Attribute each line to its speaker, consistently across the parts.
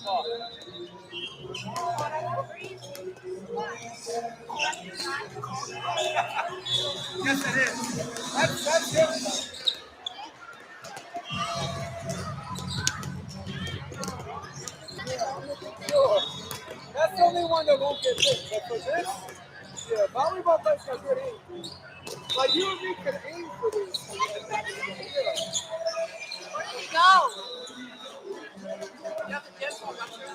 Speaker 1: Yes, it is. That's him. Sure. That's the only one that won't get hit. But for this, yeah, volleyball players got good aim. Like you and me could aim for this.
Speaker 2: Where did he go? You have to get one, don't you?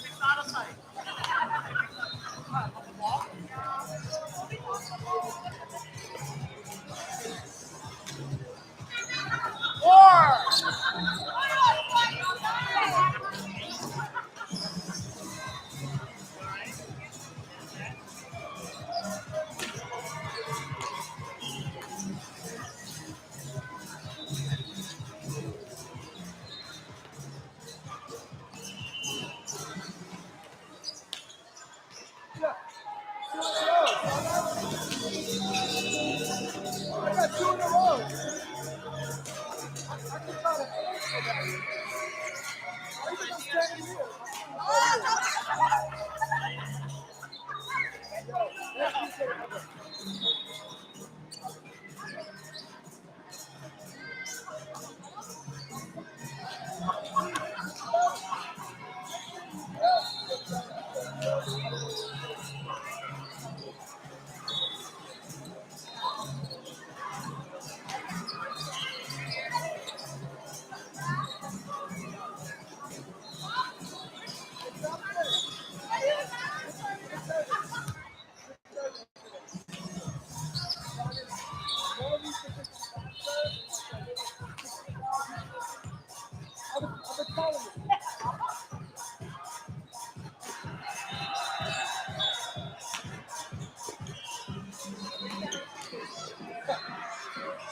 Speaker 2: It's out of sight.
Speaker 1: I got 2 in a row. I can try to aim for that. I think I'm standing here.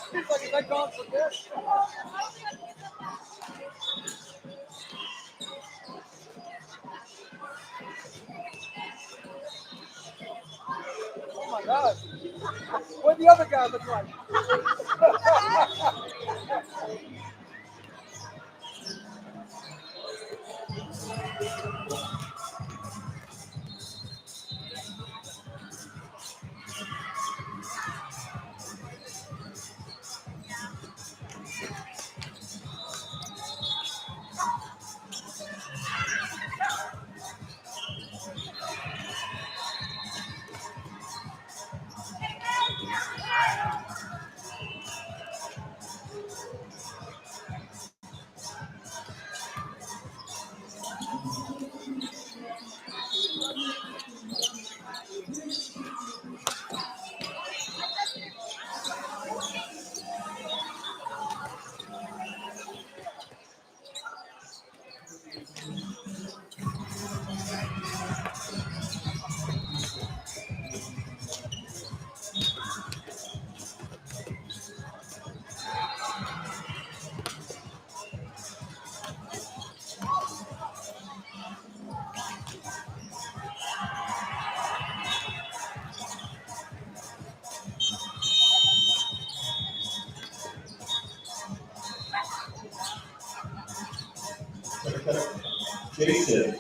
Speaker 1: He's like, is that gone for this? Oh my God. What the other guy look like?
Speaker 3: Jason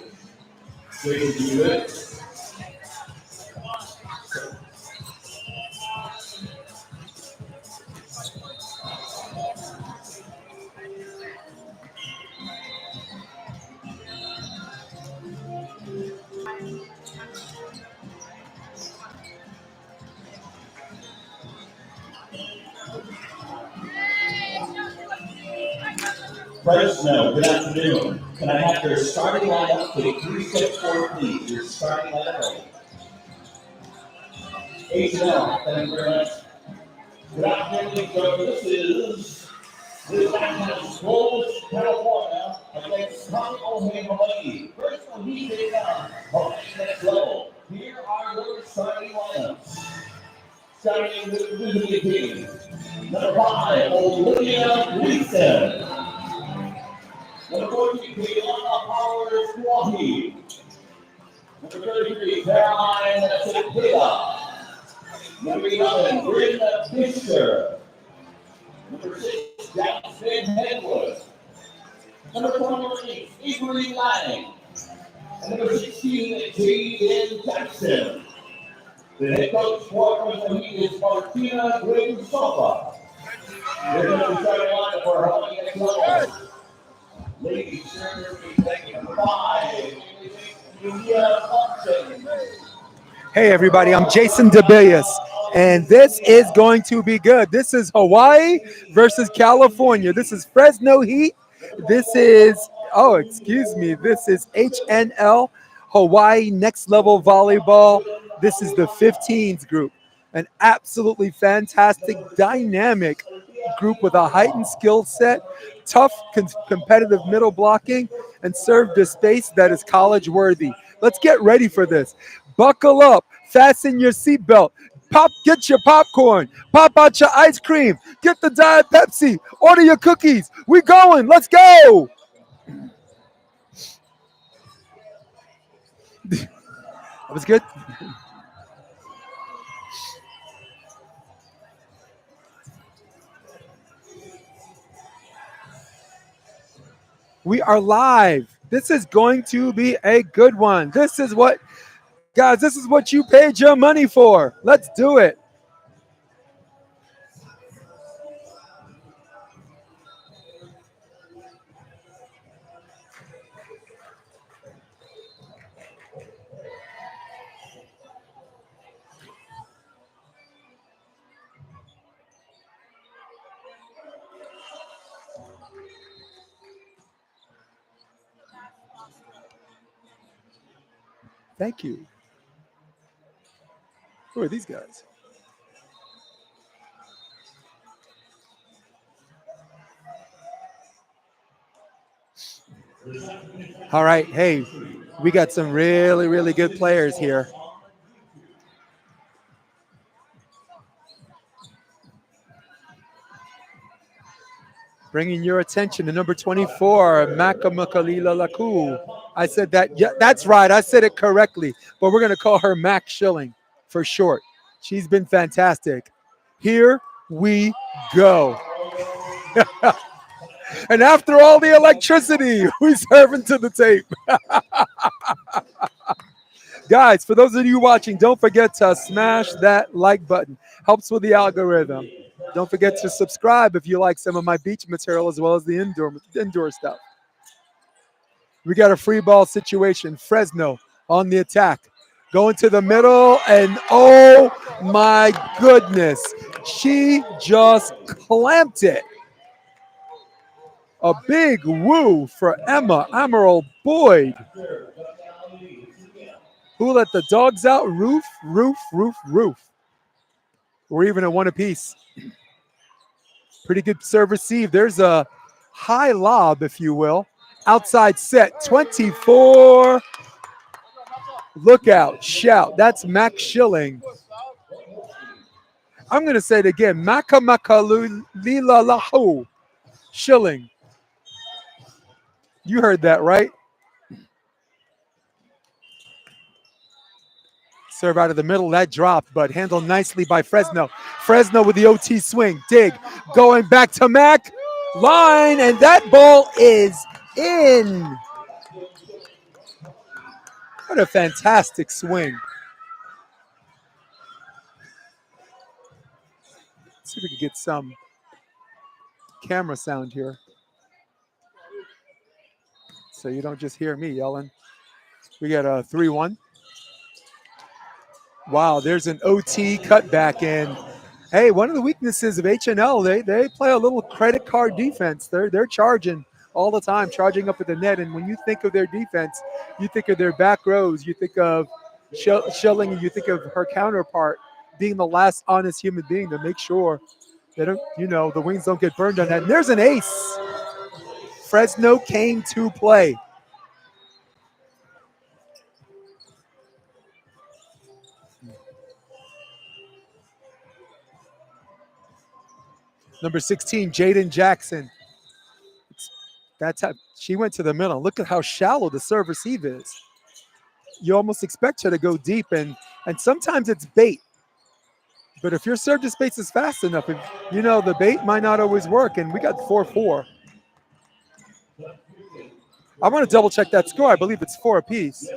Speaker 3: Fresno, good afternoon. Can I have your starting lineup for the 3-6-4, please? Your starting lineup. HNL, thank you very much. Good afternoon, ladies and gentlemen. This is Gold, California against HAWAIIAN, Hawaii. First one, he takes on Hawaii next level. Here are your starting lineups. Starting with the visiting team. Number 5, Olivia Gleason. Number 14, Kayla Powers-Swahi. Number 33, Caroline Cicada. Number 11, Brenda Fisher. Number 6, Jackson Henwood. Number 28, Avery Lang. And number 16, Jaden Jackson. The head coach for Fresno is Martina Guinsova. We're going to be starting line for Hawaii next level. Ladies, thank you. 5, Julia Thompson.
Speaker 1: Hey everybody, I'm Jason DeBillius, and this is going to be good. This is Hawaii versus California. This is Fresno Heat. This is, this is HNL, Hawaii Next Level Volleyball. This is the 15's group. An absolutely fantastic, dynamic group with a heightened skill set, tough, competitive middle blocking, and serve to space that is college worthy. Let's get ready for this. Buckle up, fasten your seatbelt, get your popcorn, pop out your ice cream, get the Diet Pepsi, order your cookies. We going, let's go. That was good. We are live. This is going to be a good one. This is what you paid your money for. Let's do it. Thank you. Who are these guys? All right. Hey, we got some really, really good players here. Bringing your attention to number 24, Makamakalila Laku. I said that. Yeah, that's right. I said it correctly. But we're going to call her Mac Schilling for short. She's been fantastic. Here we go. And after all the electricity, we serving to the tape. Guys, for those of you watching, don't forget to smash that like button. Helps with the algorithm. Don't forget to subscribe if you like some of my beach material as well as the indoor stuff. We got a free ball situation. Fresno on the attack. Going to the middle, and oh my goodness. She just clamped it. A big woo for Emma Emerald Boyd. Who let the dogs out? Roof. We're even at one apiece. Pretty good serve receive. There's a high lob, if you will. Outside set, 24. Look out, shout. That's Mac Schilling. I'm going to say it again. Makamakalulilalahu Schilling. You heard that, right? Serve out of the middle, that dropped, but handled nicely by Fresno. Fresno with the OT swing, dig, going back to Mac, line, and that ball is in. What a fantastic swing. Let's see if we can get some camera sound here so you don't just hear me yelling. We got a 3-1. Wow, there's an OT cutback in. Hey, one of the weaknesses of HNL, they play a little credit card defense. They're charging all the time, charging up at the net. And when you think of their defense, you think of their back rows, you think of Schilling, you think of her counterpart being the last honest human being to make sure they don't, the wings don't get burned on that. And there's an ace. Fresno came to play. Number 16, Jaden Jackson. That's how she went to the middle. Look at how shallow the serve receive is. You almost expect her to go deep, and sometimes it's bait. But if your serve to space is fast enough, the bait might not always work. And we got 4-4. I want to double check that score. I believe it's 4 apiece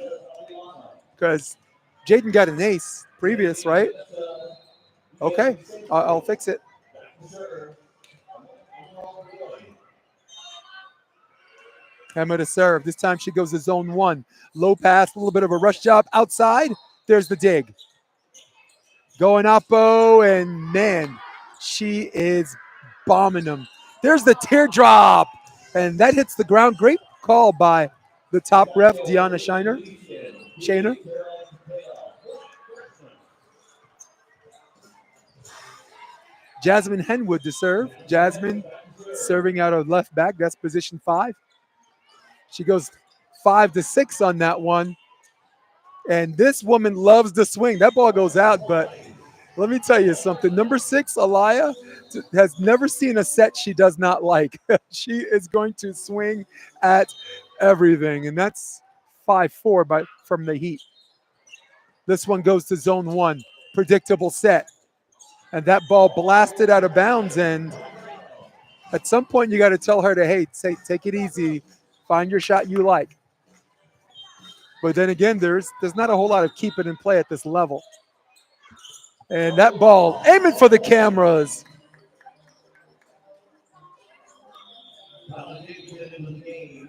Speaker 1: because Jaden got an ace previous, right? Okay, I'll fix it. Emma to serve. This time she goes to zone 1. Low pass, a little bit of a rush job outside. There's the dig. Going Oppo, and man, she is bombing them. There's the teardrop, and that hits the ground. Great call by the top ref, Deanna Shaner. Jasmine Henwood to serve. Jasmine serving out of left back. That's position 5. She goes 5-6 on that one. And this woman loves the swing. That ball goes out, but let me tell you something. Number 6, Alaya, has never seen a set she does not like. She is going to swing at everything, and that's 5-4 from the Heat. This one goes to zone 1. Predictable set. And that ball blasted out of bounds, and at some point you got to tell her to, hey, take it easy. Find your shot you like. But then again, there's not a whole lot of keep it in play at this level. And that ball, aiming for the cameras.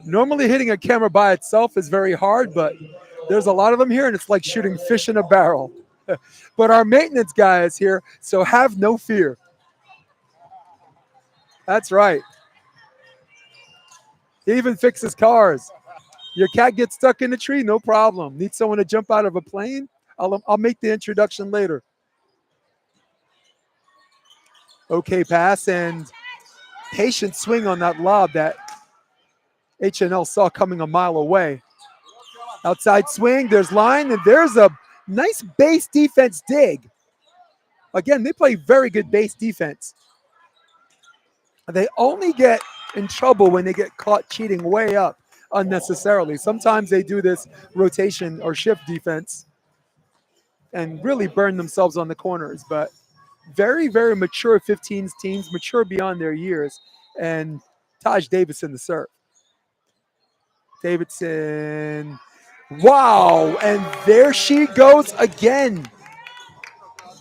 Speaker 1: Normally hitting a camera by itself is very hard, but there's a lot of them here, and it's like shooting fish in a barrel. But our maintenance guy is here, so have no fear. That's right. He even fixes cars. Your cat gets stuck in a tree, no problem. Need someone to jump out of a plane? I'll make the introduction later. Okay pass, and patient swing on that lob that HNL saw coming a mile away. Outside swing, there's line, and there's a nice base defense dig. Again, they play very good base defense. They only get in trouble when they get caught cheating way up unnecessarily. Sometimes they do this rotation or shift defense and really burn themselves on the corners, but very, very mature 15's teams, mature beyond their years. And Taj Davidson the serve. Davidson, wow, and there she goes again.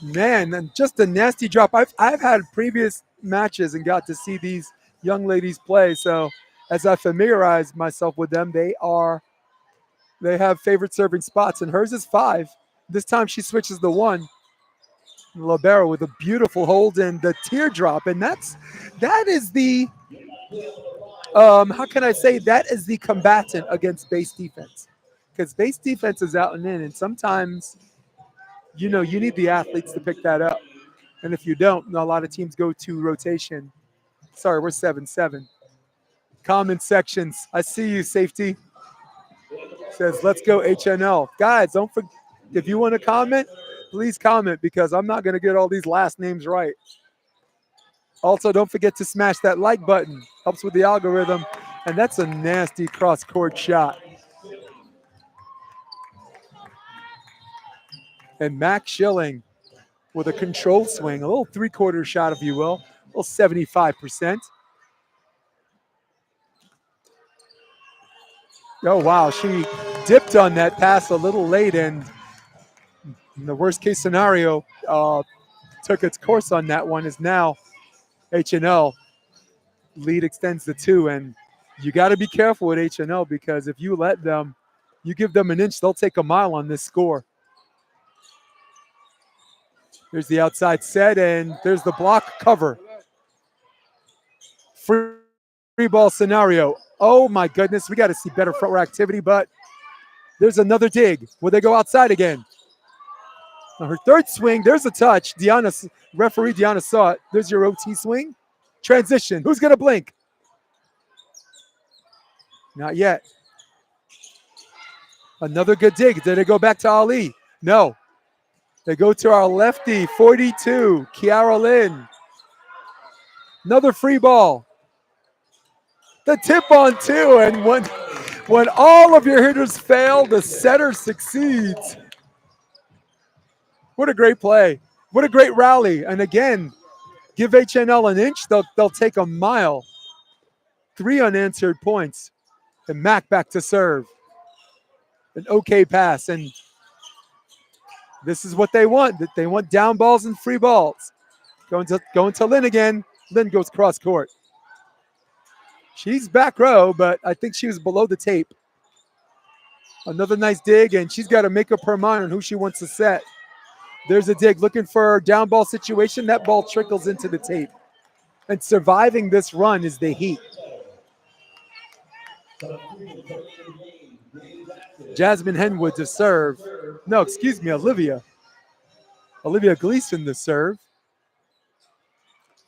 Speaker 1: Man, and just a nasty drop. I've had previous matches and got to see these young ladies play. So as I familiarize myself with them, they have favorite serving spots, and hers is 5. This time she switches to 1. Libero with a beautiful hold and the teardrop, and that is the how can I say, that is the combatant against base defense, because base defense is out and in, and sometimes you need the athletes to pick that up, and if you don't, a lot of teams go to rotation. Sorry, we're 7-7. Comment sections. I see you, safety. Says, let's go HNL. Guys, don't forget, if you want to comment, please comment, because I'm not going to get all these last names right. Also, don't forget to smash that like button. Helps with the algorithm. And that's a nasty cross-court shot. And Max Schilling with a controlled swing, a little three-quarter shot, if you will, a little 75%. Oh, wow, she dipped on that pass a little late, and in the worst case scenario, took its course on that one. Is now HNL lead extends to 2, and you got to be careful with HNL because if you let them, you give them an inch, they'll take a mile on this score. There's the outside set, and there's the block cover. Free ball scenario. Oh my goodness, we got to see better front row activity, but there's another dig. Will they go outside again? Now her third swing, there's a touch. Referee Deanna saw it. There's your OT swing. Transition. Who's going to blink? Not yet. Another good dig. Did they go back to Ali? No. They go to our lefty, 42, Kiara Lynn. Another free ball. The tip on 2, and when all of your hitters fail, the setter succeeds. What a great play. What a great rally. And again, give HNL an inch, they'll take a mile. 3 unanswered points. And Mac back to serve. An okay pass. And this is what they want. They want down balls and free balls. Going to Lynn again. Lynn goes cross court. She's back row, but I think she was below the tape. Another nice dig, and she's got to make up her mind on who she wants to set. There's a dig looking for a down ball situation. That ball trickles into the tape. And surviving this run is the heat. Jasmine Henwood to serve. No, excuse me, Olivia. Olivia Gleason to serve.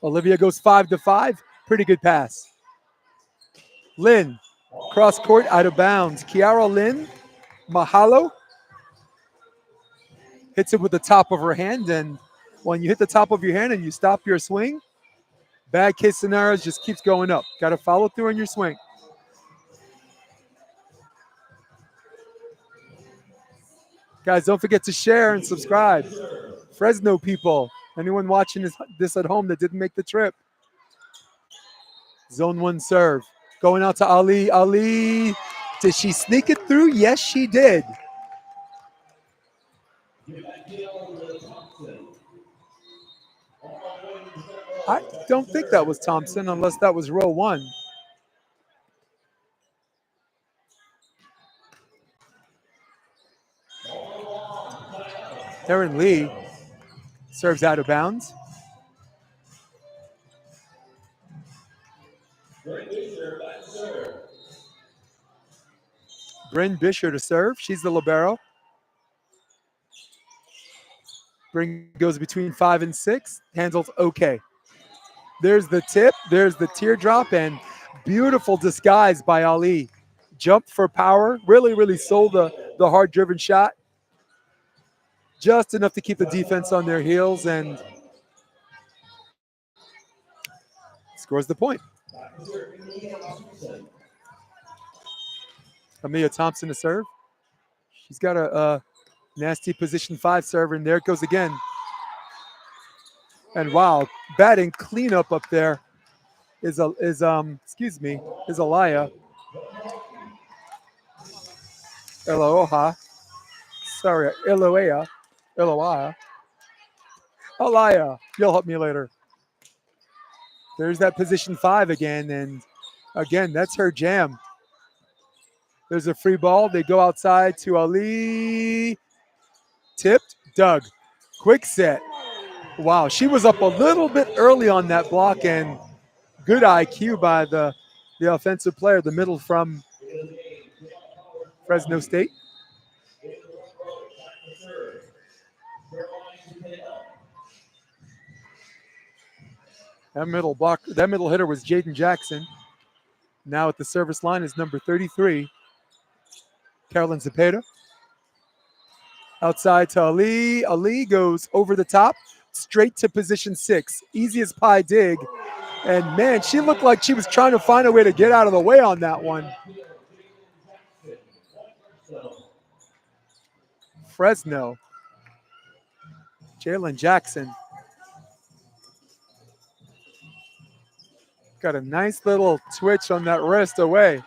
Speaker 1: Olivia goes 5-5. Pretty good pass. Lynn, cross court, out of bounds. Kiara Lynn, mahalo. Hits it with the top of her hand, and when you hit the top of your hand and you stop your swing, bad case scenarios just keeps going up. Got to follow through on your swing. Guys, don't forget to share and subscribe. Fresno people, anyone watching this at home that didn't make the trip. Zone 1 serve. Going out to Ali. Ali, did she sneak it through? Yes, she did. I don't think that was Thompson unless that was row 1. Erin Lee serves out of bounds. Bryn Bisher to serve. She's the libero. Bryn goes between 5 and 6. Handles okay. There's the tip. There's the teardrop, and beautiful disguise by Ali. Jumped for power. Really, really sold the hard-driven shot. Just enough to keep the defense on their heels and scores the point. Amia Thompson to serve. She's got a nasty position 5 server, and there it goes again. And wow, batting cleanup up there is Alaya. Eloha. Sorry, Eloea. Eloia. Alaya. You'll help me later. There's that position 5 again, and again, that's her jam. There's a free ball. They go outside to Ali. Tipped. Doug. Quick set. Wow, she was up a little bit early on that block, and good IQ by the offensive player, the middle from Fresno State. That middle hitter was Jaden Jackson. Now at the service line is number 33, Carolyn Zepeda. Outside to Ali. Ali goes over the top, straight to position 6. Easy as pie dig. And man, she looked like she was trying to find a way to get out of the way on that one. Fresno. Jalen Jackson. Got a nice little twitch on that wrist away.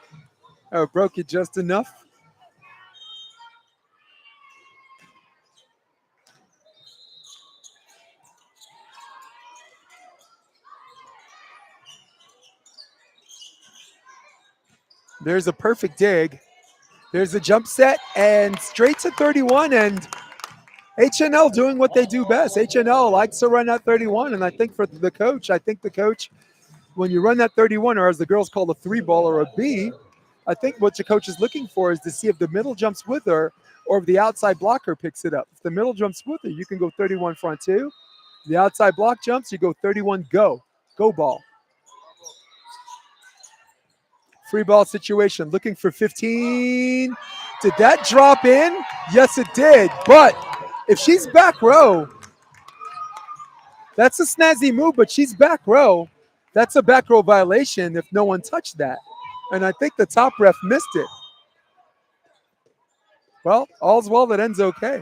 Speaker 1: Oh, broke it just enough. There's a perfect dig. There's a jump set and straight to 31. And HNL doing what they do best. HNL likes to run that 31. And I think for the coach, when you run that 31, or as the girls call a three ball or a B, I think what your coach is looking for is to see if the middle jumps with her or if the outside blocker picks it up. If the middle jumps with her, you can go 31 front two. The outside block jumps, you go 31 go. Go ball. Free ball situation. Looking for 15. Did that drop in? Yes, it did. But if she's back row, that's a snazzy move, but she's back row. That's a back row violation if no one touched that. And I think the top ref missed it. Well, all's well that ends okay.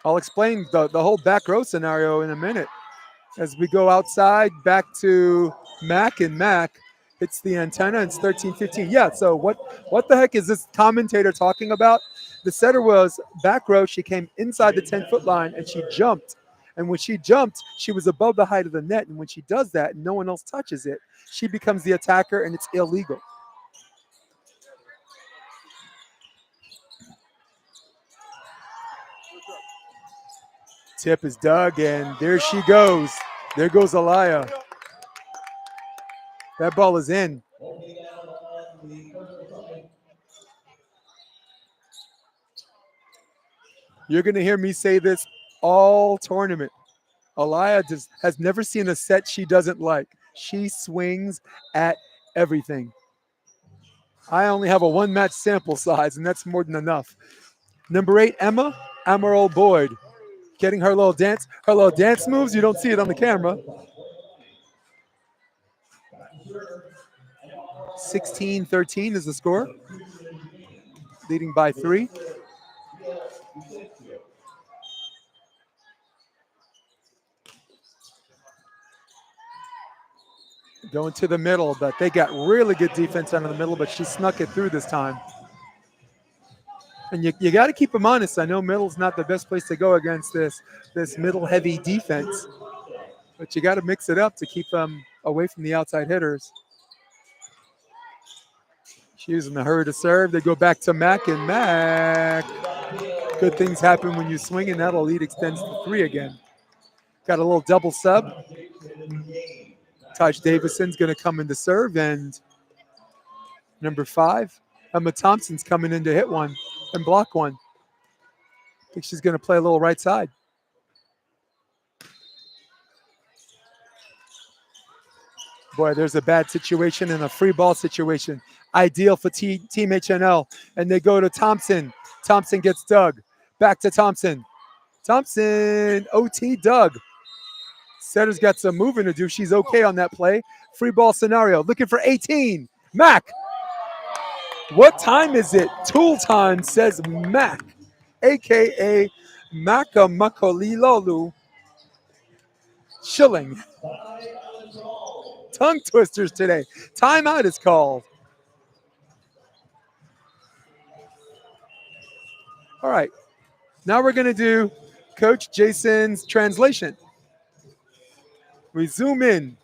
Speaker 1: I'll explain the whole back row scenario in a minute. As we go outside, back to Mac, and Mac hits the antenna, and it's 13-15. Yeah, so what the heck is this commentator talking about? The setter was back row. She came inside the 10-foot line, and she jumped. And when she jumped, she was above the height of the net. And when she does that and no one else touches it, she becomes the attacker, and it's illegal. Tip is dug, and there she goes. There goes Alaya. That ball is in. You're going to hear me say this all tournament. Alaya has never seen a set she doesn't like. She swings at everything. I only have a one-match sample size, and that's more than enough. Number 8, Emma Amaral Boyd. Getting her little dance moves. You don't see it on the camera. 16-13 is the score. Leading by 3. Going to the middle, but they got really good defense out of the middle, but she snuck it through this time. And you got to keep them honest. I know middle's not the best place to go against this middle-heavy defense, but you got to mix it up to keep them away from the outside hitters. She's using the hurry to serve. They go back to Mac, and Mac. Good things happen when you swing, and that'll lead extends to 3 again. Got a little double sub. Taj Davison's going to come in to serve, and number 5, Emma Thompson's coming in to hit one and block one. I think she's going to play a little right side. Boy, there's a bad situation and a free ball situation. Ideal for Team HNL. And they go to Thompson. Thompson gets dug. Back to Thompson. Thompson, OT dug. Setter's got some moving to do. She's okay on that play. Free ball scenario. Looking for 18. Mac. What time is it? Tool time, says Mac, a.k.a. Makamakolilolu Shilling. Tongue twisters today. Timeout is called. All right. Now we're going to do Coach Jason's translation. We zoom in.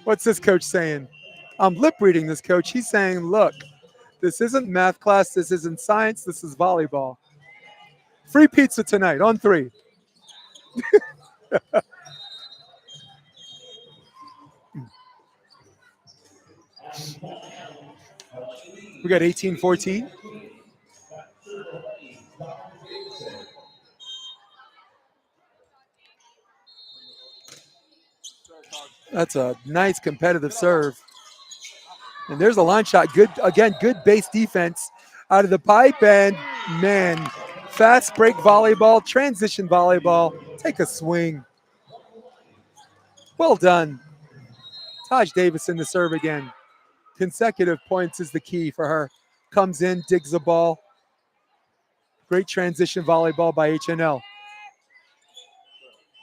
Speaker 1: What's this coach saying? I'm lip reading this coach. He's saying, look, this isn't math class. This isn't science. This is volleyball. Free pizza tonight on 3. We got 18-14. That's a nice competitive serve. And there's a line shot. Good, again, good base defense out of the pipe. And, man, fast break volleyball, transition volleyball. Take a swing. Well done. Taj Davison to serve again. Consecutive points is the key for her. Comes in, digs the ball. Great transition volleyball by HNL.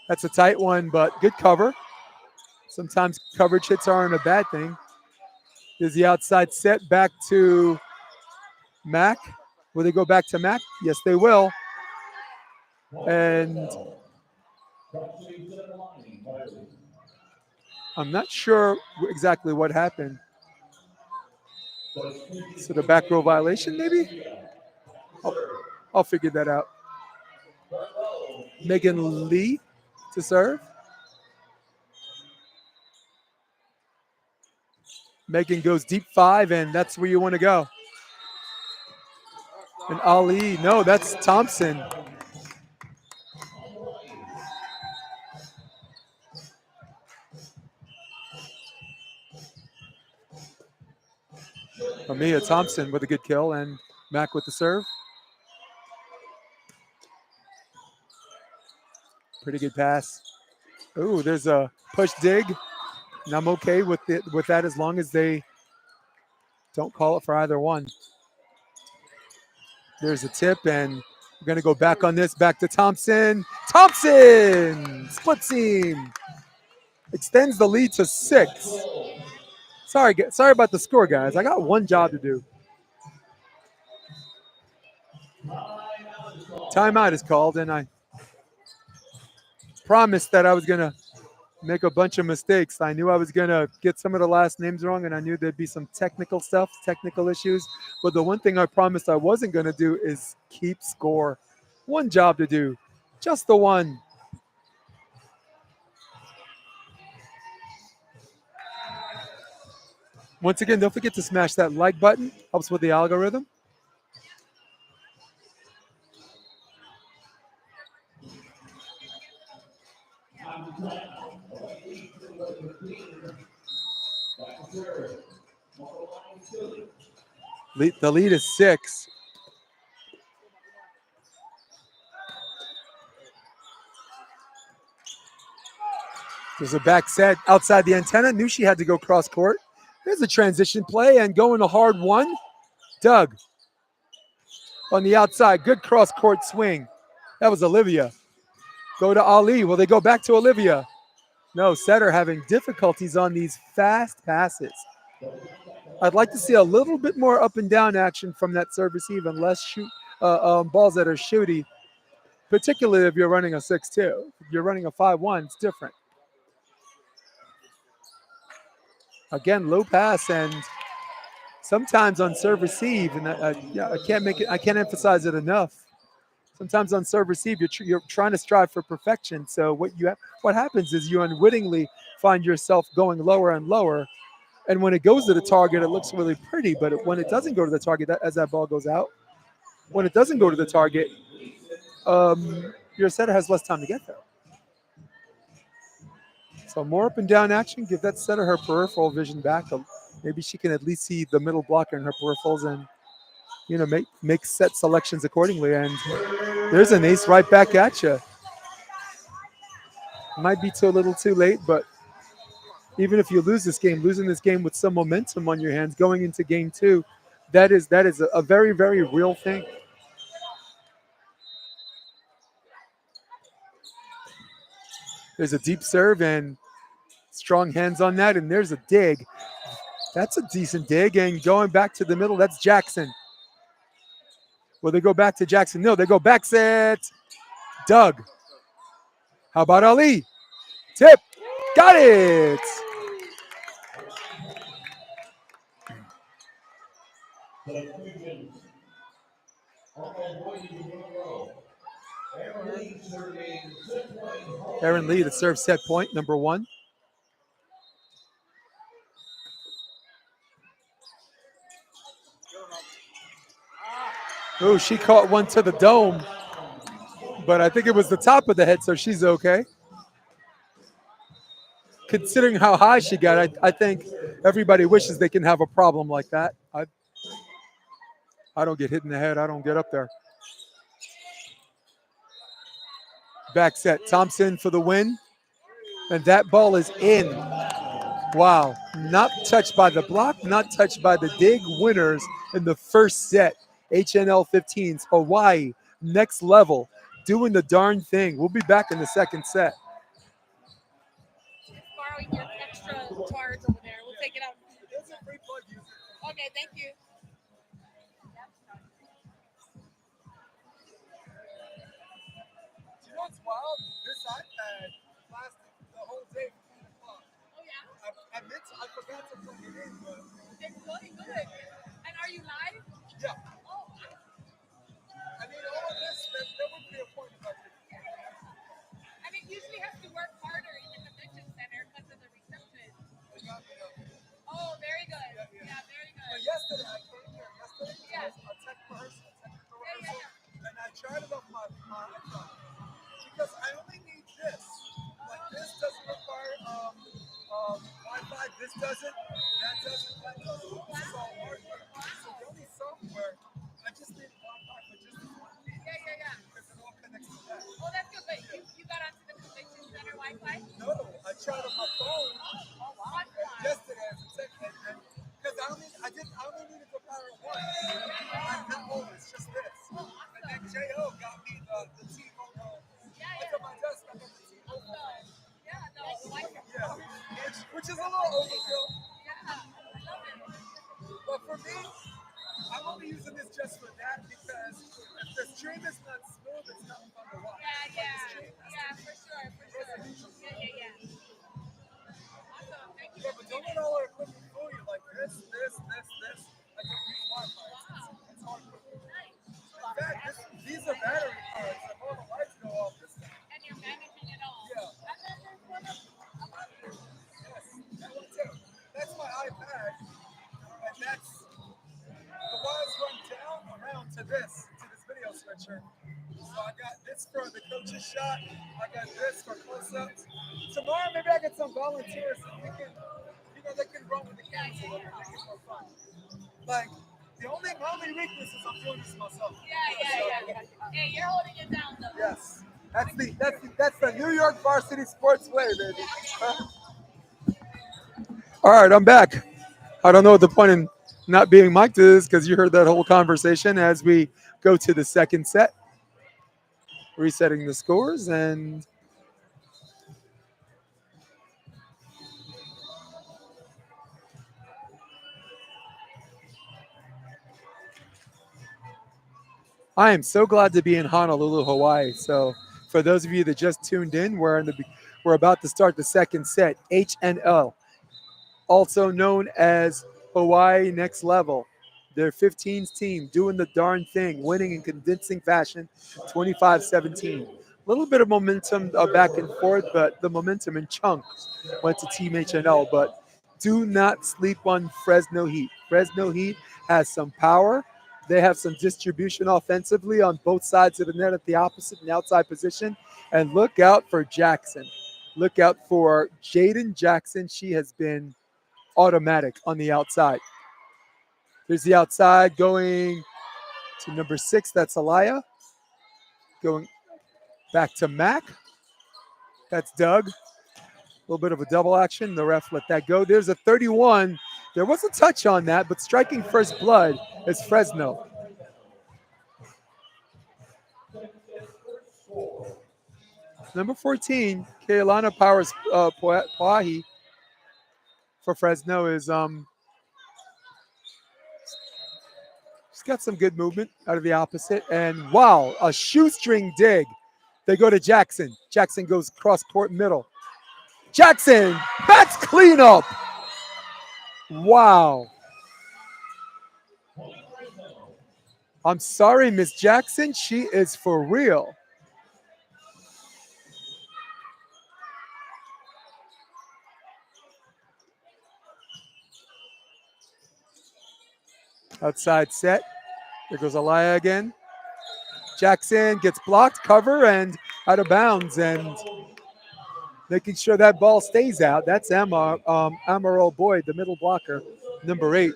Speaker 1: That's a tight one, but good cover. Sometimes coverage hits aren't a bad thing. There's the outside set back to Mac. Will they go back to Mac? Yes, they will. And I'm not sure exactly what happened. So the back row violation, maybe? I'll, I'll figure that out. Megan Lee to serve. Megan goes deep 5, and that's where you want to go. And Ali, no, that's Thompson. Amia Thompson with a good kill, and Mac with the serve. Pretty good pass. Ooh, there's a push dig, and I'm okay with that as long as they don't call it for either one. There's a tip, and we're going to go back on this. Back to Thompson. Thompson! Split seam. Extends the lead to 6. Sorry about the score, guys. I got one job to do. Timeout is called, and I promised that I was going to make a bunch of mistakes. I knew I was going to get some of the last names wrong, and I knew there'd be some technical stuff, technical issues. But the one thing I promised I wasn't going to do is keep score. One job to do, just the one. Once again, don't forget to smash that like button. Helps with the algorithm. The lead is 6. There's a back set outside the antenna. Knew she had to go cross court. There's a transition play and going a hard one. Doug on the outside. Good cross court swing. That was Olivia. Go to Ali. Will they go back to Olivia? No, Setter having difficulties on these fast passes. I'd like to see a little bit more up and down action from that serve receive and less balls that are shooty, particularly if you're running a 6-2. If you're running a 5-1, it's different. Again, low pass, and sometimes on serve receive, and I can't emphasize it enough. Sometimes on serve receive, you're trying to strive for perfection. So what happens is you unwittingly find yourself going lower and lower. And when it goes to the target, it looks really pretty. But when it doesn't go to the target, as that ball goes out, when it doesn't go to the target, your setter has less time to get there. So more up and down action. Give that setter her peripheral vision back. Maybe she can at least see the middle blocker in her peripherals and make set selections accordingly. And there's an ace right back at you. Might be a little too late, but even if you lose this game, losing this game with some momentum on your hands going into game 2, that is a very, very real thing. There's a deep serve and strong hands on that, and there's a dig. That's a decent dig, and going back to the middle, that's Jackson. Will they go back to Jackson? No, they go back set. Doug. How about Ali? Tip. Got it. Aaron Lee, the serve set point, number 1. Oh, she caught one to the dome, but I think it was the top of the head, so she's okay. Considering how high she got, I think everybody wishes they can have a problem like that. I don't get hit in the head. I don't get up there. Back set. Thompson for the win. And that ball is in. Wow. Not touched by the block, not touched by the dig. Winners in the first set. HNL 15's Hawaii, next level, doing the darn thing. We'll be back in the second set.
Speaker 2: Borrowing your extra charge over there. We'll take it out. Okay, thank you.
Speaker 1: You know what's wild? This iPad lasted the whole day. Oh, yeah?
Speaker 2: It's going good. And are you live?
Speaker 1: Yeah.
Speaker 2: Oh,
Speaker 1: I mean, all of this, there would be a point if I did.
Speaker 2: and it usually has to work harder in the convention center because of the reception. Oh, very good. Yeah, very
Speaker 1: But
Speaker 2: good.
Speaker 1: yesterday, I came here yesterday.
Speaker 2: Yeah.
Speaker 1: It was a tech rehearsal,
Speaker 2: Yeah.
Speaker 1: and I tried it off my iPhone because I only need this. Like this doesn't require Wi-Fi. This doesn't. That doesn't. That doesn't. This is all hardware. So the only software, I just need Wi-Fi for just this one piece
Speaker 2: Yeah.
Speaker 1: because it all connects to that.
Speaker 2: Oh, that's good. But you got onto the convention center Wi-Fi?
Speaker 1: No, I tried on my phone
Speaker 2: Oh, wow.
Speaker 1: yesterday as a tech, and because I only needed the power of one. I'm not old. It's just this.
Speaker 2: Oh,
Speaker 1: And then
Speaker 2: awesome.
Speaker 1: Jo got me the T-Mobile. I got my desk. I got the T-Mobile.
Speaker 2: Yeah, no, Wi-Fi.
Speaker 1: Yeah, which is a little overkill.
Speaker 2: Yeah, I love it.
Speaker 1: But for me, I'm only using this just for that because if the stream is not smooth, it's not fun to watch.
Speaker 2: Yeah, for sure. Yeah. Awesome. Thank you
Speaker 1: Yeah,
Speaker 2: for
Speaker 1: but don't
Speaker 2: being
Speaker 1: let all our equipment fool you like this. I don't use Wi-Fi. It's hard.
Speaker 2: Nice.
Speaker 1: In fact, these are battery cards. If all the lights go off, this time.
Speaker 2: And you're managing it all.
Speaker 1: Yeah.
Speaker 2: And then there's one of
Speaker 1: Yes, that one too. That's my iPad, and that's the wires run down around to this video switcher. So I got this for the coach's shot. I got this for close-ups. Tomorrow, maybe I get some volunteers and we can, they can run with the cameras a little bit, make it more fun. Like, my only weakness is I'm doing this myself.
Speaker 2: Yeah. Hey, you're holding it down though.
Speaker 1: Yes. That's the New York varsity sports way, baby. All right, I'm back. I don't know what the point in not being mic'd is because you heard that whole conversation as we go to the second set, resetting the scores, and I am so glad to be in Honolulu, Hawaii. So, for those of you that just tuned in, we're about to start the second set. HNL, also known as Hawaii Next Level. Their 15's team doing the darn thing, winning in convincing fashion, 25-17. A little bit of momentum back and forth, but the momentum in chunks went to Team HNL. But do not sleep on Fresno Heat. Fresno Heat has some power. They have some distribution offensively on both sides of the net at the opposite and outside position. And look out for Jackson. Look out for Jaden Jackson. She has been automatic on the outside. There's the outside going to number 6. That's Alaya. Going back to Mac. That's Doug. A little bit of a double action. The ref let that go. There's a 31. There was a touch on that, but striking first blood is Fresno. Number 14, Keilana Powers Poahi for Fresno is she's got some good movement out of the opposite. And wow, a shoestring dig. They go to Jackson. Jackson goes cross court middle. Jackson, that's cleanup. Wow. I'm sorry, Miss Jackson. She is for real. Outside set. There goes Alaya again. Jackson gets blocked, cover, and out of bounds. And making sure that ball stays out. That's Amaral Boyd, the middle blocker, number 8,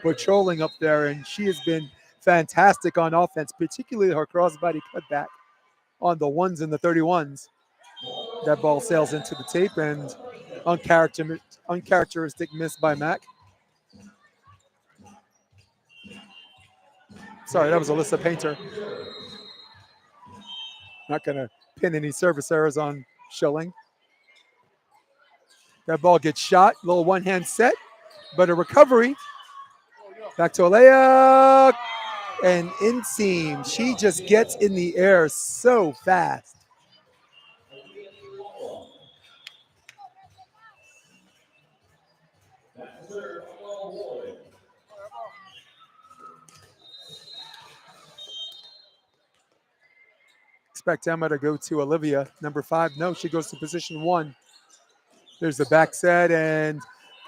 Speaker 1: patrolling up there. And she has been fantastic on offense, particularly her crossbody cutback on the ones and the 31s. That ball sails into the tape and uncharacteristic miss by Mac. Sorry, that was Alyssa Painter. Not going to pin any service errors on Schilling. That ball gets shot, little one-hand set, but a recovery. Back to Alea, and inseam. She just gets in the air so fast. Expect Emma to go to Olivia, number 5. No, she goes to position 1. There's the back set, and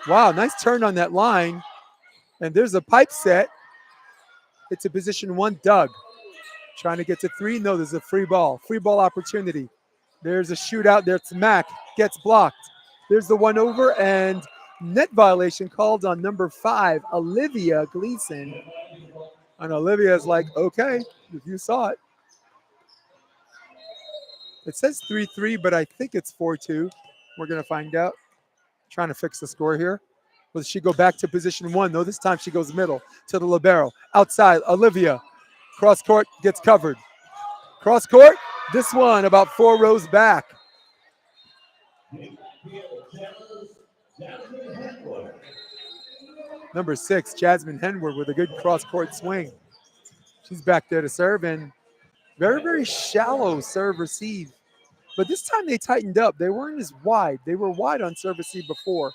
Speaker 1: wow, nice turn on that line. And there's a pipe set. It's a position 1, Doug. Trying to get to 3. No, there's a free ball. Free ball opportunity. There's a shootout. There's Mac. Gets blocked. There's the 1 over, and net violation called on number 5, Olivia Gleason. And Olivia's like, okay, if you saw it. It says 3-3, but I think it's 4-2. We're going to find out. Trying to fix the score here. Will she go back to position 1? No, this time she goes middle to the libero. Outside, Olivia. Cross court, gets covered. Cross court, this one about 4 rows back. Number 6, Jasmine Henward with a good cross court swing. She's back there to serve, and very, very shallow serve receive. But this time they tightened up. They weren't as wide. They were wide on serve receive before.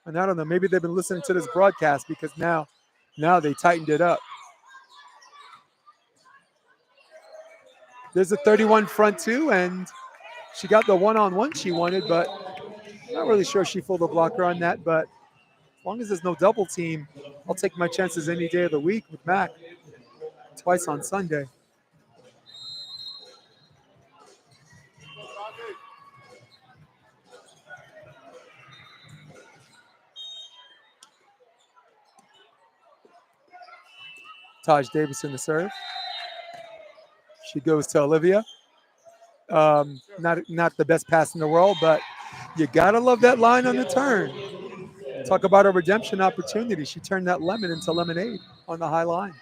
Speaker 1: And I don't know, maybe they've been listening to this broadcast because now they tightened it up. There's a 31 front two, and she got the one-on-one she wanted, but not really sure she pulled the blocker on that. But as long as there's no double team, I'll take my chances any day of the week with Mac. Twice on Sunday. Taj Davison to serve. She goes to Olivia. Not the best pass in the world, but you gotta love that line on the turn. Talk about a redemption opportunity. She turned that lemon into lemonade on the high line.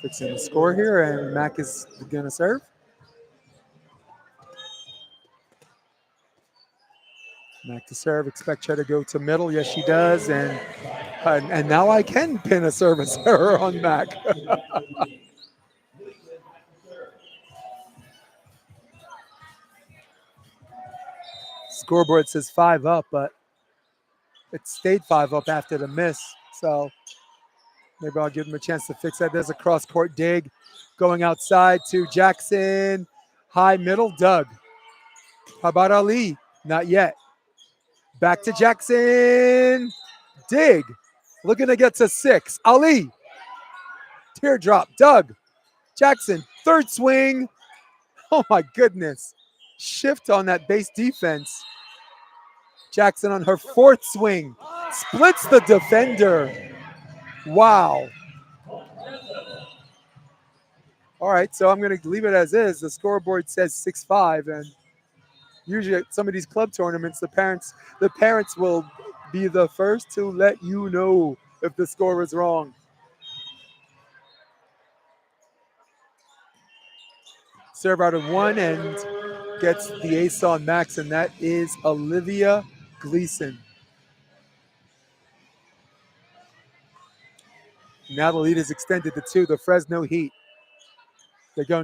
Speaker 1: Fixing the score here, and Mac is gonna serve. Mac to serve. Expect her to go to middle. Yes, she does. And now I can pin a service error on Mac. Scoreboard says 5 up, but it stayed 5 up after the miss. So maybe I'll give him a chance to fix that. There's a cross-court dig going outside to Jackson. High middle, Doug. How about Ali? Not yet. Back to Jackson. Dig. Looking to get to 6. Ali. Teardrop. Doug. Jackson. Third swing. Oh, my goodness. Shift on that base defense. Jackson on her 4th swing. Splits the defender. Wow. All right, so I'm going to leave it as is. The scoreboard says 6-5, and usually at some of these club tournaments, the parents will be the first to let you know if the score is wrong. Serve out of 1 and gets the ace on Max, and that is Olivia Gleason. Now the lead is extended to 2, the Fresno Heat.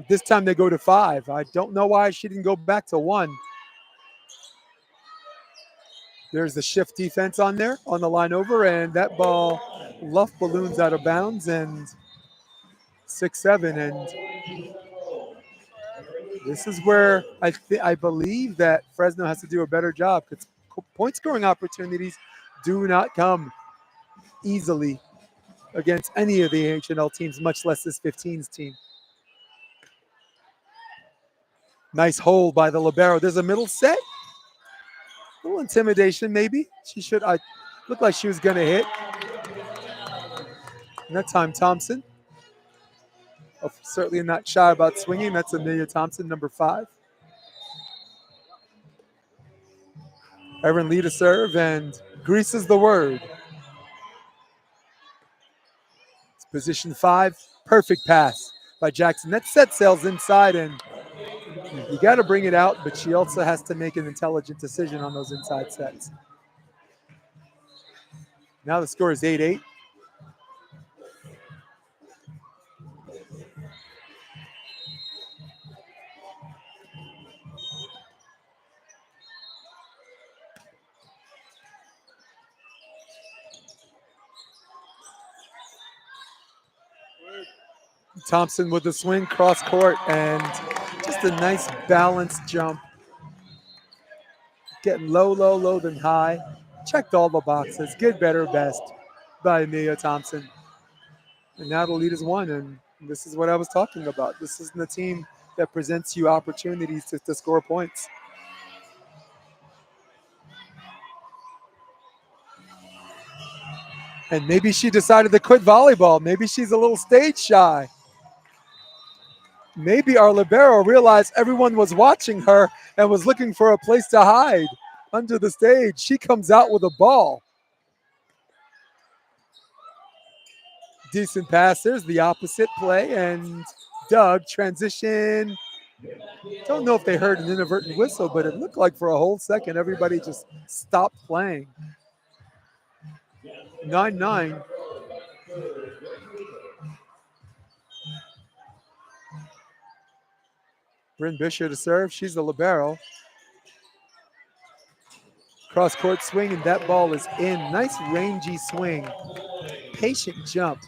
Speaker 1: This time they go to 5. I don't know why she didn't go back to 1. There's the shift defense on there on the line over, and that ball luff balloons out of bounds, and 6-7. And this is where I believe that Fresno has to do a better job, because point scoring opportunities do not come easily against any of the HNL teams, much less this 15's team. Nice hold by the libero. There's a middle set. A little intimidation, maybe. I looked like she was going to hit. And that time, Thompson. Certainly not shy about swinging. That's Amelia Thompson, number 5. Erin Lee to serve, and grease is the word. It's position 5. Perfect pass by Jackson. That set sails inside, and you got to bring it out, but she also has to make an intelligent decision on those inside sets. Now the score is 8-8. Thompson with the swing, cross court, and just a nice balanced jump. Getting low, low, low, then high. Checked all the boxes. Good, better, best by Amelia Thompson. And now the lead is one, and this is what I was talking about. This isn't a team that presents you opportunities to score points. And maybe she decided to quit volleyball. Maybe she's a little stage shy. Maybe our libero realized everyone was watching her and was looking for a place to hide under the stage. She comes out with a ball. Decent pass. There's the opposite play, and Doug transition. Don't know if they heard an inadvertent whistle, but it looked like for a whole second everybody just stopped playing. 9-9. Bryn Bisher to serve. She's the libero. Cross court swing, and that ball is in. Nice rangy swing. Patient jump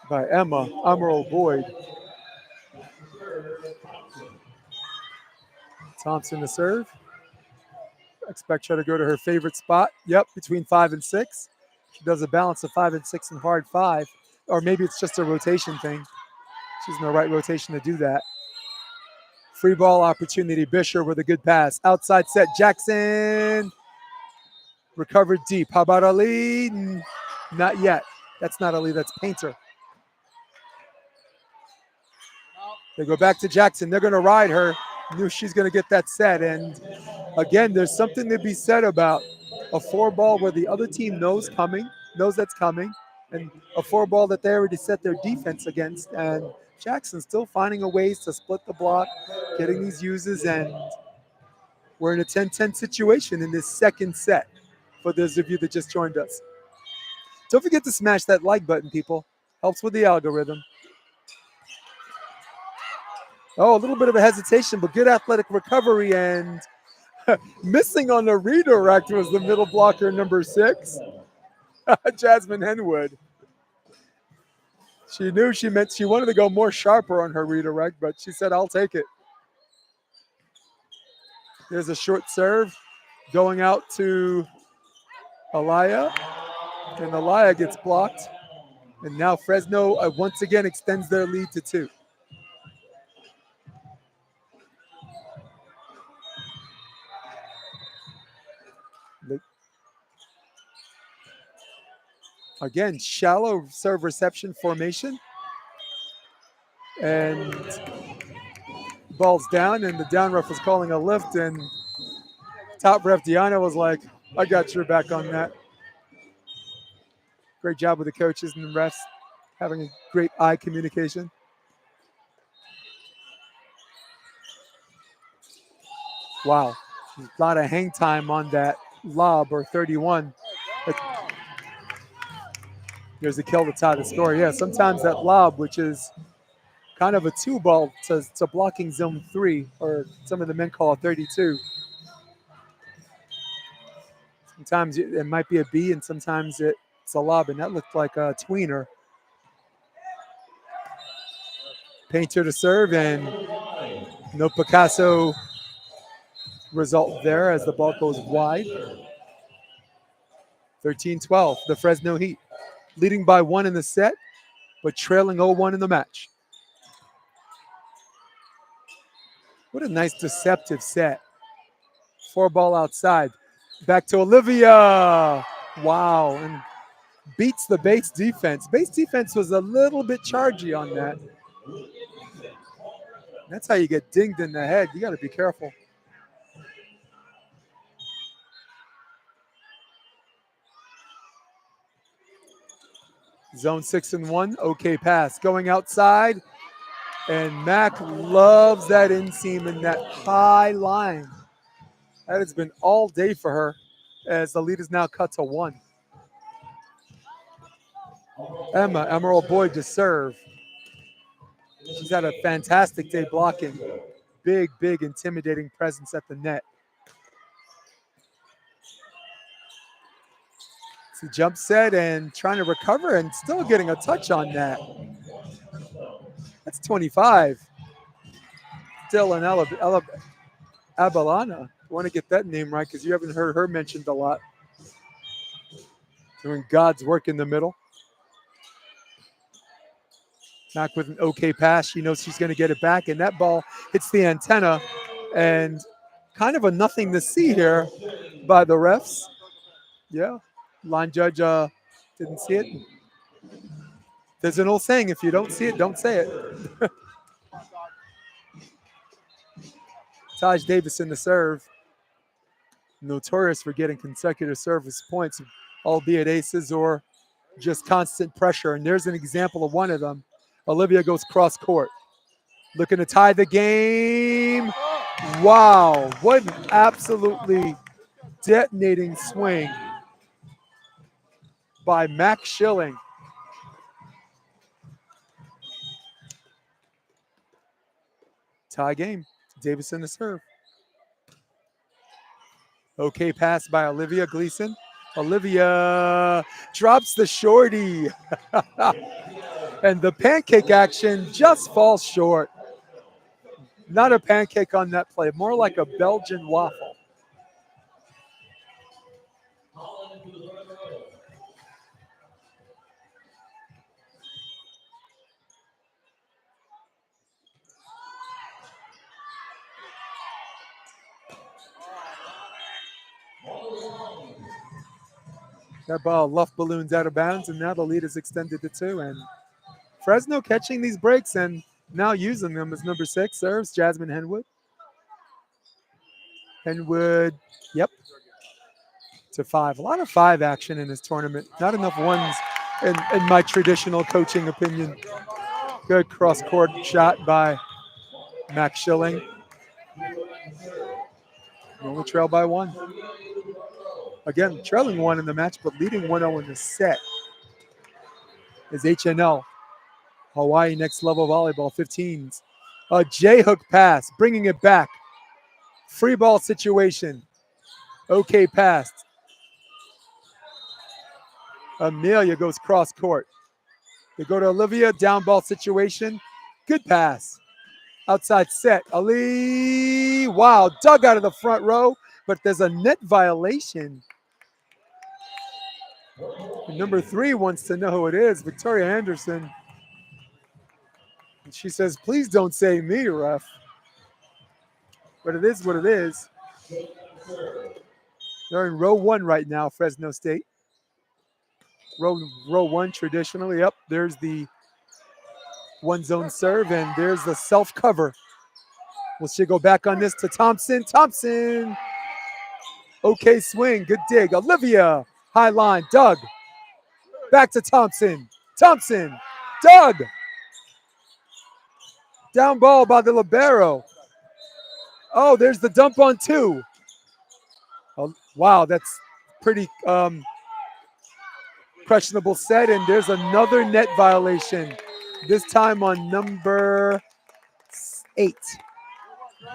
Speaker 1: by Emma Emerald Boyd. Thompson to serve. Expect her to go to her favorite spot. Yep, between 5 and 6. She does a balance of 5 and 6 and hard 5. Or maybe it's just a rotation thing. She's in the right rotation to do that. Free ball opportunity. Bisher with a good pass. Outside set. Jackson. Recovered deep. How about Ali? Not yet. That's not Ali. That's Painter. They go back to Jackson. They're going to ride her. Knew she's going to get that set. And again, there's something to be said about a 4-ball where the other team knows that's coming, and a 4-ball that they already set their defense against. And Jackson's still finding a ways to split the block, getting these uses, and we're in a 10-10 situation in this second set for those of you that just joined us. Don't forget to smash that like button, people. Helps with the algorithm. Oh, a little bit of a hesitation, but good athletic recovery, and missing on the redirect was the middle blocker, number 6, Jasmine Henwood. She knew she wanted to go more sharper on her redirect, but she said, I'll take it. There's a short serve going out to Alaya, and Alaya gets blocked. And now Fresno once again extends their lead to 2. Again, shallow serve reception formation. And ball's down, and the down ref was calling a lift, and top ref Deanna was like, I got your back on that. Great job with the coaches and the refs, having a great eye communication. Wow, a lot of hang time on that lob, or 31. There's a kill to tie the score. Yeah, sometimes that lob, which is kind of a 2-ball to blocking zone 3, or some of the men call it 32. Sometimes it might be a B, and sometimes it's a lob, and that looked like a tweener. Painter to serve, and no Picasso result there as the ball goes wide. 13-12, the Fresno Heat, leading by 1 in the set, but trailing 0-1 in the match. What a nice deceptive set. 4-ball outside. Back to Olivia. Wow, and beats the base defense. Base defense was a little bit chargy on that. That's how you get dinged in the head. You got to be careful. Zone 6 and 1. Okay pass. Going outside. And Mac loves that inseam and that high line. That has been all day for her, as the lead is now cut to 1. Emma Emerald Boyd to serve. She's had a fantastic day blocking. Big, big, intimidating presence at the net. It's a jump set and trying to recover and still getting a touch on that. That's 25. Dylan Abalana. I want to get that name right because you haven't heard her mentioned a lot. Doing God's work in the middle. Knock with an okay pass. She knows she's going to get it back, and that ball hits the antenna. And kind of a nothing to see here by the refs. Yeah, line judge didn't see it. There's an old saying, if you don't see it, don't say it. Taj Davis in the serve. Notorious for getting consecutive service points, albeit aces or just constant pressure. And there's an example of one of them. Olivia goes cross court. Looking to tie the game. Wow, what an absolutely detonating swing by Max Schilling. Tie game. Davis in the serve. Okay pass by Olivia Gleason. Olivia drops the shorty. And the pancake action just falls short. Not a pancake on that play, more like a Belgian waffle. That ball luft balloons out of bounds, and now the lead is extended to 2. And Fresno catching these breaks and now using them as number 6 serves Jasmine Henwood. Henwood, yep, to 5. A lot of 5 action in this tournament. Not enough ones in my traditional coaching opinion. Good cross-court shot by Max Schilling. Only trail by 1. Again, trailing 1 in the match, but leading 1-0 in the set is HNL. Hawaii Next Level Volleyball 15's. A J-hook pass, bringing it back. Free ball situation. Okay pass. Amelia goes cross court. They go to Olivia, down ball situation. Good pass. Outside set. Ali, wow, dug out of the front row, but there's a net violation. And number 3 wants to know who it is, Victoria Anderson. And she says, please don't say me, ref. But it is what it is. They're in row 1 right now, Fresno State. Row 1 traditionally. Up there's the one zone serve, and there's the self cover. Will she go back on this to Thompson? Thompson. Okay swing. Good dig. Olivia. High line. Doug. Back to Thompson. Thompson. Doug. Down ball by the libero. Oh, there's the dump on 2. Oh, wow, that's pretty questionable set. And there's another net violation. This time on number 8.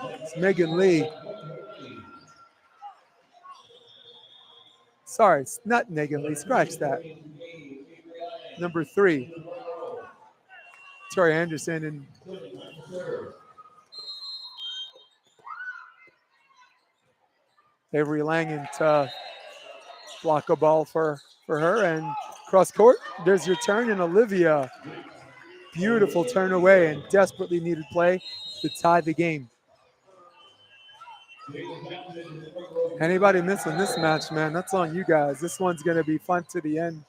Speaker 1: It's Megan Lee. Sorry, it's not Megan Lee. Scratch that. Number 3. Tori Anderson. And Avery Langen to block a ball for her. And cross court, there's your turn. And Olivia, beautiful turn away and desperately needed play to tie the game. Anybody missing this match, man, that's on you guys. This one's going to be fun to the end.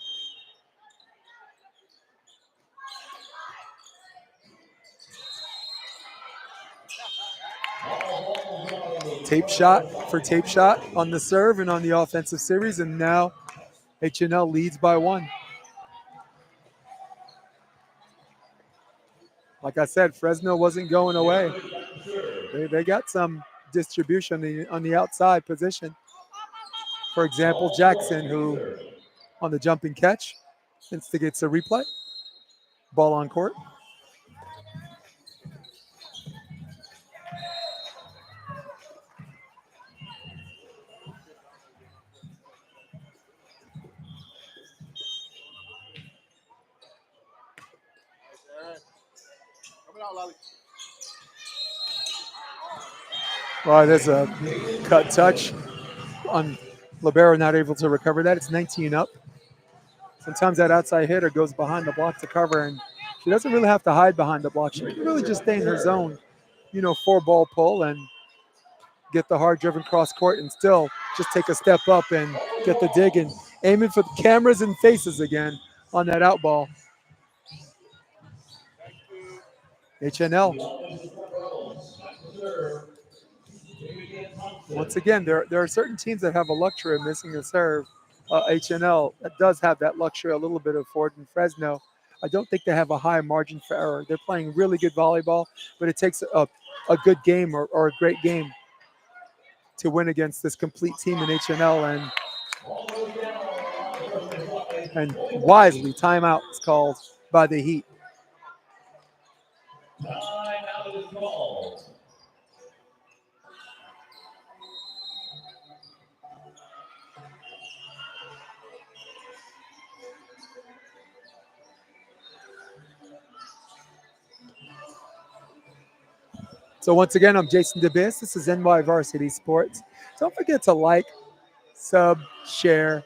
Speaker 1: Tape shot on the serve and on the offensive series, and now HNL leads by 1. Like I said, Fresno wasn't going away. They got some distribution on the outside position. For example, Jackson, who on the jumping catch instigates a replay. Ball on court. Well, there's a cut touch on Libero, not able to recover that. It's 19 up. Sometimes that outside hitter goes behind the block to cover, and she doesn't really have to hide behind the block. She can really just stay in her zone, 4-ball pull and get the hard-driven cross court and still just take a step up and get the dig and aiming for the cameras and faces again on that out ball. HNL. Once again, there are certain teams that have a luxury of missing a serve. HNL that does have that luxury a little bit of Ford and Fresno. I don't think they have a high margin for error. They're playing really good volleyball, but it takes a good game or a great game to win against this complete team in HNL. And wisely, timeout is called by the Heat.
Speaker 3: Timeout is called.
Speaker 1: So once again, I'm Jason DeBiss. This is NY Varsity Sports. Don't forget to like, sub, share,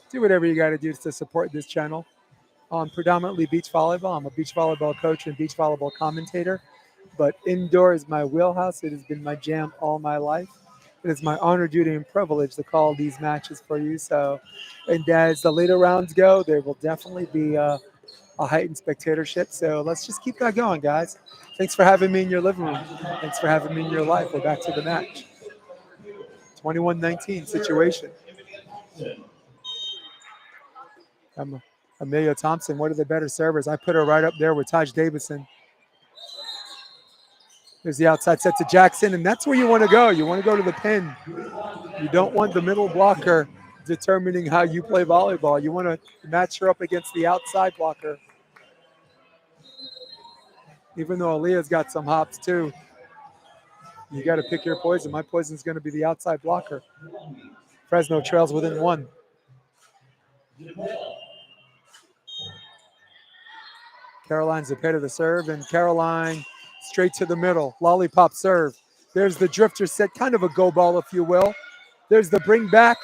Speaker 1: do whatever you got to do to support this channel. On predominantly beach volleyball. I'm a beach volleyball coach and beach volleyball commentator, but indoor is my wheelhouse. It has been my jam all my life. It is my honor, duty, and privilege to call these matches for you. So, and as the later rounds go, there will definitely be a heightened spectatorship. So let's just keep that going, guys. Thanks for having me in your living room. Thanks for having me in your life. We're back to the match. 21-19 situation. Amelia Thompson, one of the better servers. I put her right up there with Taj Davison. There's the outside set to Jackson, and that's where you want to go. You want to go to the pin. You don't want the middle blocker determining how you play volleyball. You want to match her up against the outside blocker. Even though Aaliyah's got some hops too, you got to pick your poison. My poison is going to be the outside blocker. Fresno trails within one. Caroline Zepeda the serve, and Caroline straight to the middle. Lollipop serve. There's the drifter set, kind of a go ball, if you will. There's the bring back,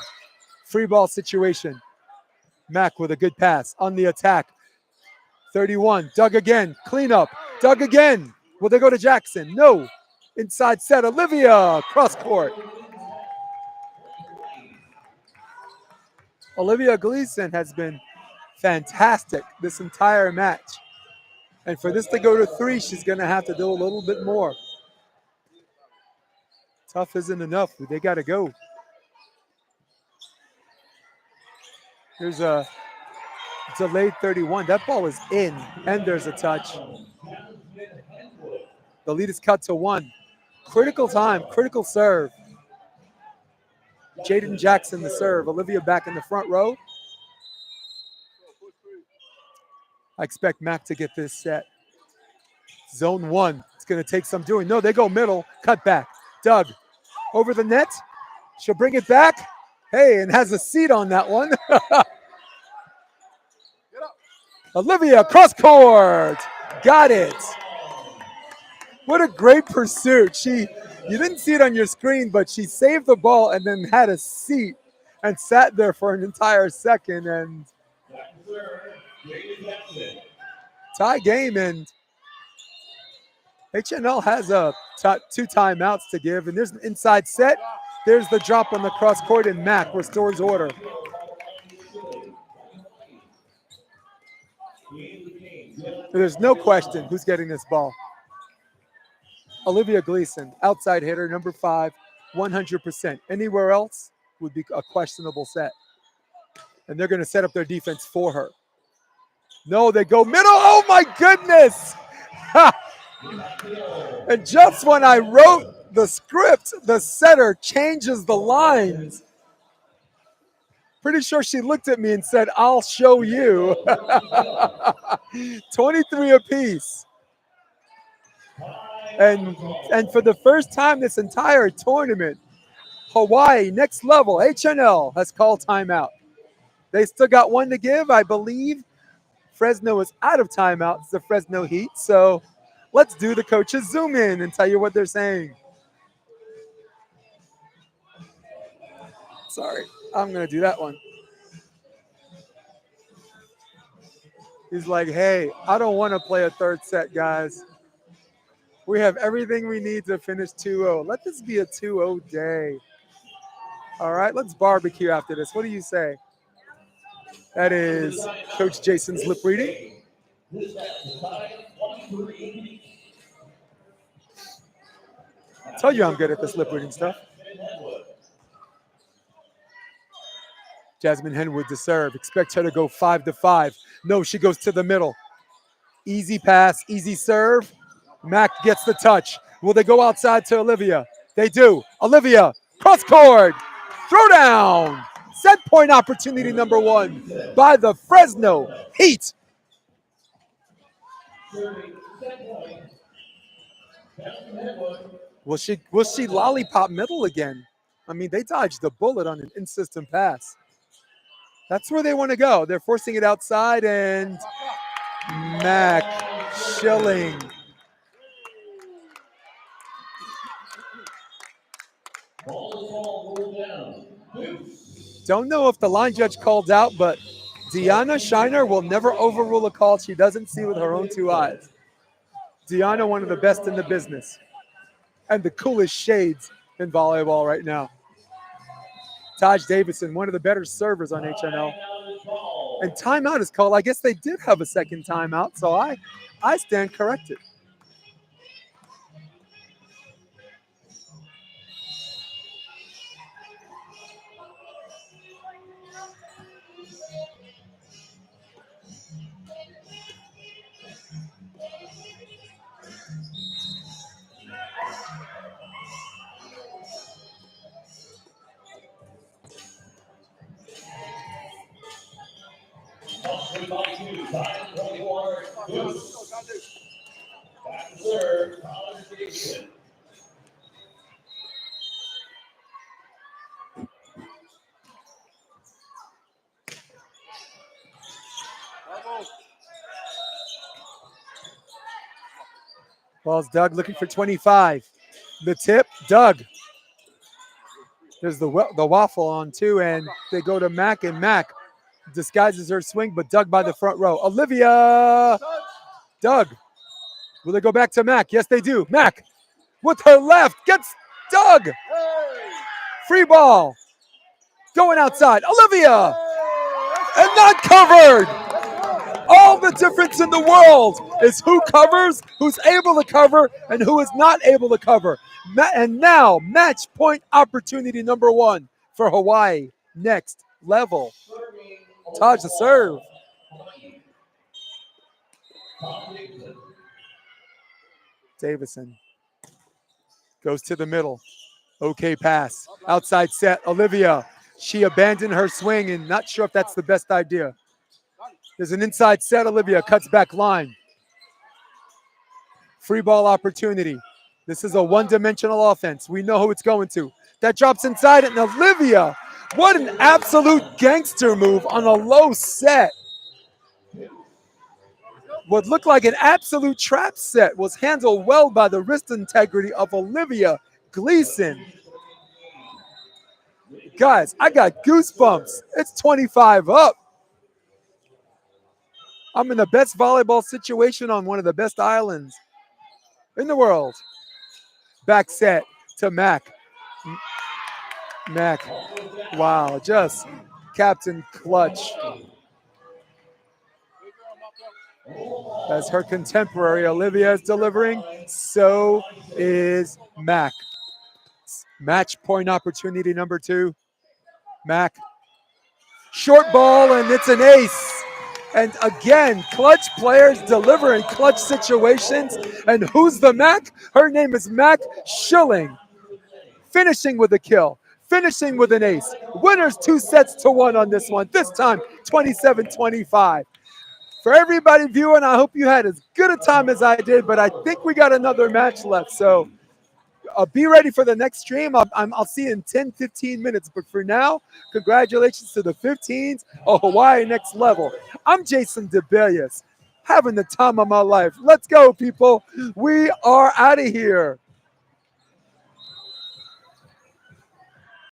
Speaker 1: free ball situation. Mack with a good pass on the attack. 31, dug again, cleanup, dug again. Will they go to Jackson? No. Inside set, Olivia, cross court. Olivia Gleason has been fantastic this entire match. And for this to go to 3, she's going to have to do a little bit more. Tough isn't enough. They got to go. There's a delayed 31. That ball is in, and there's a touch. The lead is cut to 1. Critical time, critical serve. Jaden Jackson the serve. Olivia back in the front row. I expect Mac to get this set. Zone 1. It's going to take some doing. No, they go middle. Cut back. Doug over the net. She'll bring it back. Hey, and has a seat on that one. Olivia, cross court. Got it. What a great pursuit. You didn't see it on your screen, but she saved the ball and then had a seat and sat there for an entire second. And tie game, and HNL has 2 timeouts to give, and there's an inside set. There's the drop on the cross court, and Mack restores order. There's no question who's getting this ball. Olivia Gleason, outside hitter, number 5, 100%. Anywhere else would be a questionable set. And they're going to set up their defense for her. No, they go middle. Oh, my goodness. And just when I wrote the script, the setter changes the lines. Pretty sure she looked at me and said, I'll show you. 23 apiece. And for the first time this entire tournament, Hawaii, next level, HNL, has called timeout. They still got 1 to give, I believe. Fresno is out of timeouts, the Fresno Heat. So Let's do the coaches zoom in and tell you what they're saying. Sorry, I'm going to do that one. He's like, hey, I don't want to play a third set, guys. We have everything we need to finish 2-0. Let this be a 2-0 day. All right, let's barbecue after this. What do you say? That is Coach Jason's lip reading. I tell you I'm good at this lip reading stuff. Jasmine Henwood to serve. Expect her to go 5-5. No, she goes to the middle. Easy pass, easy serve. Mac gets the touch. Will they go outside to Olivia? They do. Olivia, cross court, throw down. Set point opportunity number 1 by the Fresno Heat. Will she lollipop middle again? I mean, they dodged the bullet on an in-system pass. That's where they want to go. They're forcing it outside, and Mac Schilling. Don't know if the line judge called out, but Deanna Shiner will never overrule a call she doesn't see with her own 2 eyes. Deanna, one of the best in the business and the coolest shades in volleyball right now. Taj Davison, one of the better servers on HNL. And timeout is called. I guess they did have a second timeout, so I stand corrected. Ball's Doug looking for 25. The tip, Doug. There's the waffle on 2, and they go to Mac, and Mac disguises her swing, but Doug by the front row. Olivia! Doug. Will they go back to Mac? Yes, they do. Mac with her left gets Doug. Free ball. Going outside. Olivia! And not covered! All the difference in the world is who covers, who's able to cover, and who is not able to cover. And now, match point opportunity number 1 for Hawaii. Next level. Taj the serve. Davison goes to the middle. Okay pass. Outside set. Olivia. She abandoned her swing, and not sure if that's the best idea. There's an inside set. Olivia cuts back line. Free ball opportunity. This is a one-dimensional offense. We know who it's going to. That drops inside it, and Olivia, what an absolute gangster move on a low set. What looked like an absolute trap set was handled well by the wrist integrity of Olivia Gleason. Guys, I got goosebumps. It's 25 up. I'm in the best volleyball situation on one of the best islands in the world. Back set to Mac. Mac, wow, just Captain Clutch. As her contemporary Olivia is delivering, so is Mac. Match point opportunity number 2. Mac. Short ball, and it's an ace. And again, clutch players deliver in clutch situations. And who's the Mac? Her name is Mac Schilling. Finishing with a kill. Finishing with an ace. Winners 2-1 on this one. This time, 27-25. For everybody viewing, I hope you had as good a time as I did, but I think we got another match left. So be ready for the next stream. I'll see you in 10, 15 minutes. But for now, congratulations to the 15's of Hawaii Next Level. I'm Jason DeBellis. having the time of my life. Let's go, people. We are out of here.